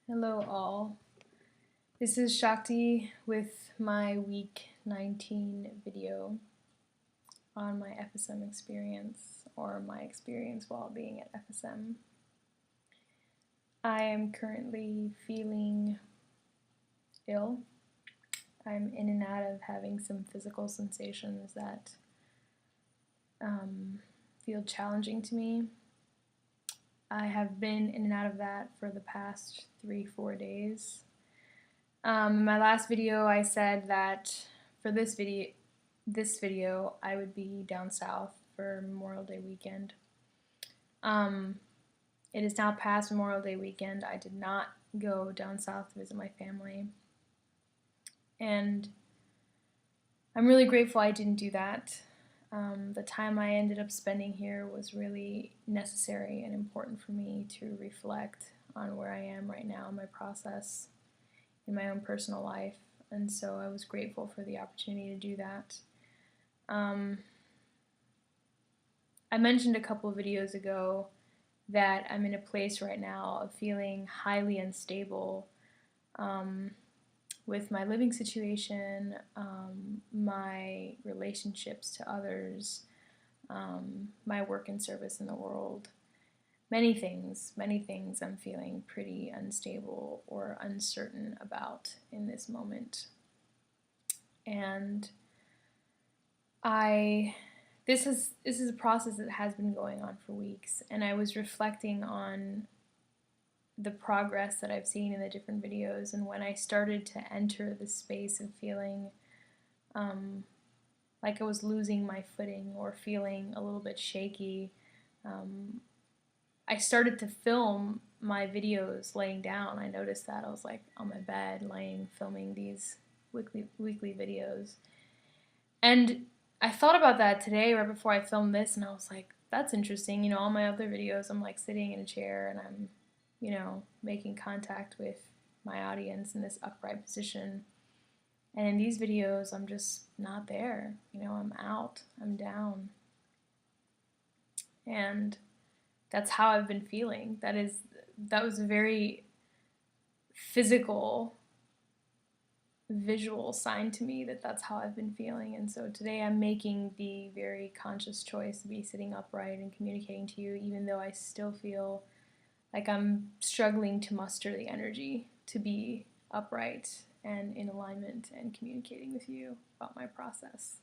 Hello all. This is Shakti with my week 19 video on my FSM experience, or my experience while being at FSM. I am currently feeling ill. I'm in and out of having some physical sensations that feel challenging to me. I have been in and out of that for the past 3-4 days. In my last video I said that for this video I would be down south for Memorial Day weekend. It is now past Memorial Day weekend. I did not go down south to visit my family, and I'm really grateful I didn't do that. The time I ended up spending here was really necessary and important for me to reflect on where I am right now in my process in my own personal life, and so I was grateful for the opportunity to do that. I mentioned a couple of videos ago that I'm in a place right now of feeling highly unstable with my living situation, my relationships to others, my work and service in the world. Many things I'm feeling pretty unstable or uncertain about in this moment. And this is a process that has been going on for weeks, and I was reflecting on the progress that I've seen in the different videos, and when I started to enter the space of feeling like I was losing my footing or feeling a little bit shaky, I started to film my videos laying down. I noticed that. I was like on my bed filming these weekly videos. And I thought about that today right before I filmed this, and I was like, that's interesting. You know, all my other videos I'm like sitting in a chair and I'm, you know, making contact with my audience in this upright position. And in these videos I'm just not there. You know, I'm out, I'm down. And that's how I've been feeling. That was a very physical, visual sign to me that that's how I've been feeling. And so today I'm making the very conscious choice to be sitting upright and communicating to you, even though I still feel like I'm struggling to muster the energy to be upright and in alignment and communicating with you about my process.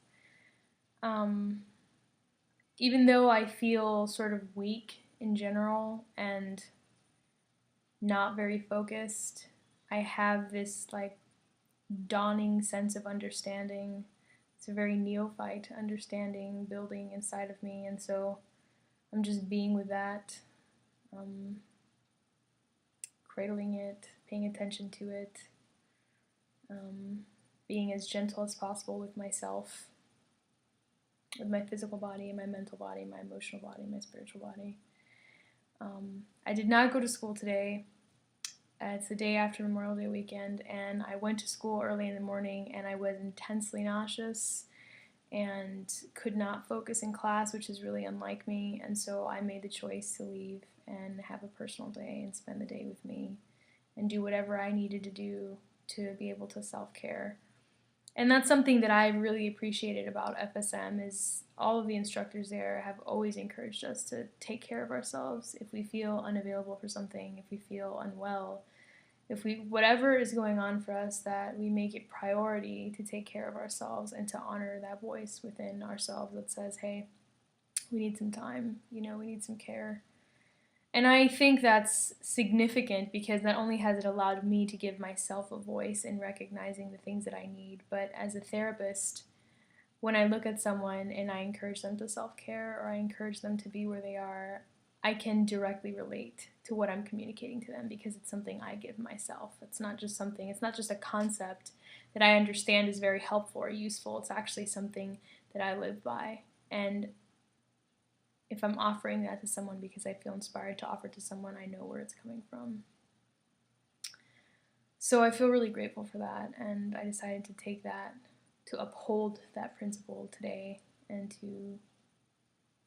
Even though I feel sort of weak in general and not very focused, I have this like dawning sense of understanding. It's a very neophyte understanding building inside of me, and so I'm just being with that, cradling it, paying attention to it, being as gentle as possible with myself, with my physical body, my mental body, my emotional body, my spiritual body. I did not go to school today. It's the day after Memorial Day weekend, and I went to school early in the morning, and I was intensely nauseous and could not focus in class, which is really unlike me, and so I made the choice to leave and have a personal day and spend the day with me and do whatever I needed to do to be able to self-care. And that's something that I really appreciated about FSM, is all of the instructors there have always encouraged us to take care of ourselves. If we feel unavailable for something, if we feel unwell, whatever is going on for us, that we make it priority to take care of ourselves and to honor that voice within ourselves that says, hey, we need some time, you know, we need some care. And I think that's significant because not only has it allowed me to give myself a voice in recognizing the things that I need, but as a therapist, when I look at someone and I encourage them to self-care or I encourage them to be where they are, I can directly relate to what I'm communicating to them because it's something I give myself. It's not just a concept that I understand is very helpful or useful. It's actually something that I live by. And if I'm offering that to someone because I feel inspired to offer to someone, I know where it's coming from. So I feel really grateful for that, and I decided to take that, to uphold that principle today, and to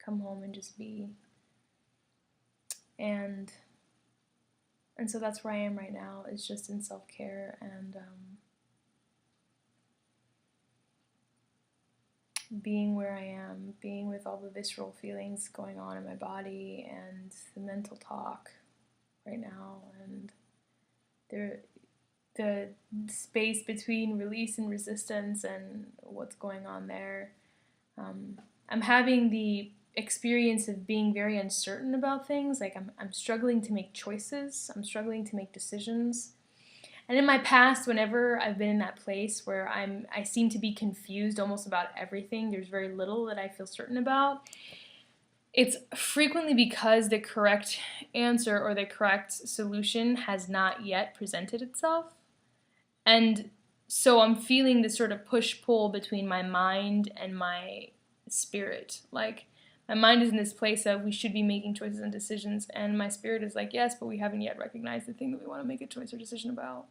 come home and just be. And And so that's where I am right now, is just in self-care and being where I am, being with all the visceral feelings going on in my body and the mental talk right now, and the space between release and resistance and what's going on there. I'm having the experience of being very uncertain about things. Like I'm struggling to make choices. I'm struggling to make decisions. And in my past, whenever I've been in that place where I seem to be confused almost about everything, there's very little that I feel certain about, it's frequently because the correct answer or the correct solution has not yet presented itself. And so I'm feeling this sort of push-pull between my mind and my spirit. Like, my mind is in this place of we should be making choices and decisions, and my spirit is like, yes, but we haven't yet recognized the thing that we want to make a choice or decision about.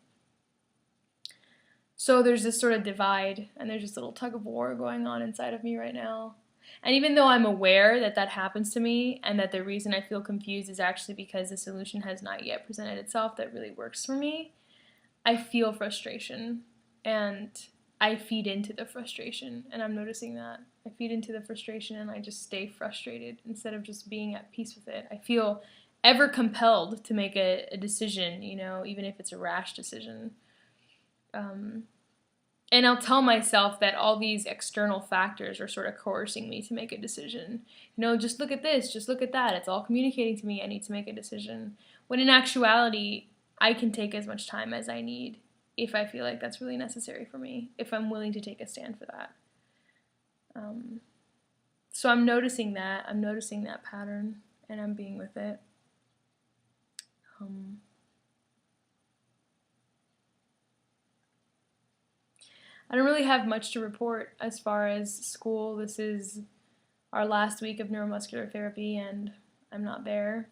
So there's this sort of divide, and there's this little tug of war going on inside of me right now. And even though I'm aware that that happens to me, and that the reason I feel confused is actually because the solution has not yet presented itself that really works for me, I feel frustration, and I feed into the frustration, and I'm noticing that. I feed into the frustration, and I just stay frustrated instead of just being at peace with it. I feel ever compelled to make a decision, you know, even if it's a rash decision. And I'll tell myself that all these external factors are sort of coercing me to make a decision. You know, just look at this, just look at that. It's all communicating to me I need to make a decision. When in actuality, I can take as much time as I need if I feel like that's really necessary for me, if I'm willing to take a stand for that. So I'm noticing that pattern, and I'm being with it. I don't really have much to report as far as school. This is our last week of neuromuscular therapy, and I'm not there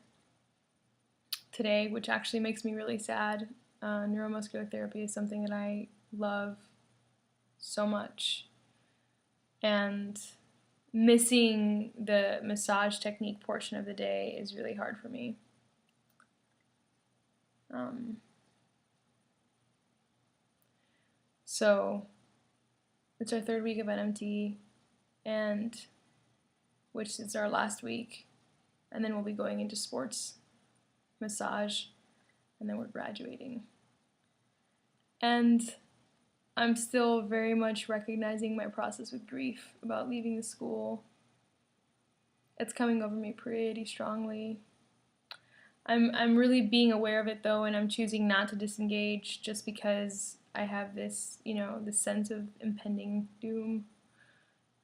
today, which actually makes me really sad. Neuromuscular therapy is something that I love so much, and missing the massage technique portion of the day is really hard for me. So it's our third week of NMT, and which is our last week, and then we'll be going into sports massage, and then we're graduating. And I'm still very much recognizing my process with grief about leaving the school. It's coming over me pretty strongly. I'm really being aware of it though, and I'm choosing not to disengage just because I have this, you know, this sense of impending doom.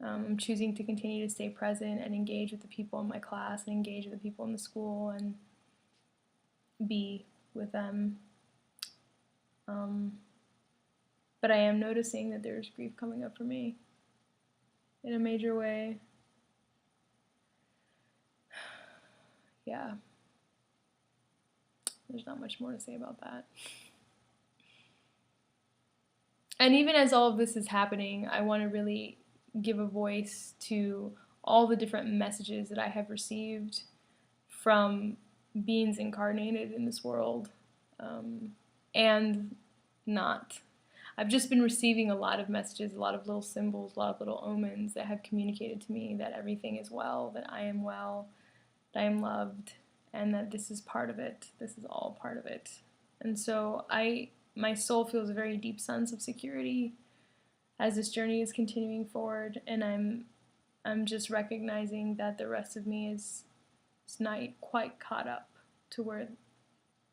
I'm choosing to continue to stay present and engage with the people in my class and engage with the people in the school and be with them. But I am noticing that there's grief coming up for me in a major way. Yeah. There's not much more to say about that. And even as all of this is happening, I want to really give a voice to all the different messages that I have received from beings incarnated in this world, and not. I've just been receiving a lot of messages, a lot of little symbols, a lot of little omens that have communicated to me that everything is well, that I am well, that I am loved, and that this is part of it. This is all part of it. And so my soul feels a very deep sense of security as this journey is continuing forward, and I'm just recognizing that the rest of me is not quite caught up to where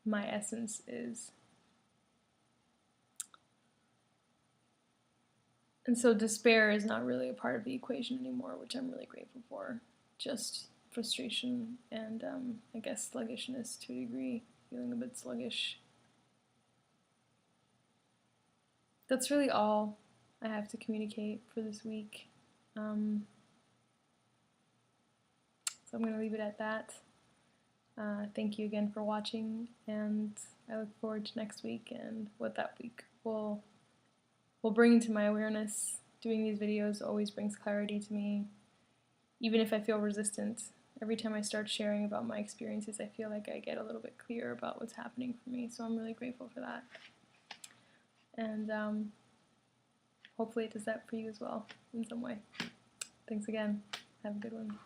my essence is. And so despair is not really a part of the equation anymore, which I'm really grateful for. Just frustration and I guess sluggishness to a degree, feeling a bit sluggish. That's really all I have to communicate for this week. So I'm going to leave it at that. Thank you again for watching, and I look forward to next week and what that week will bring into my awareness. Doing these videos always brings clarity to me, even if I feel resistant every time I start sharing about my experiences, I feel like I get a little bit clearer about what's happening for me. So I'm really grateful for that. And hopefully it does that for you as well in some way. Thanks again. Have a good one.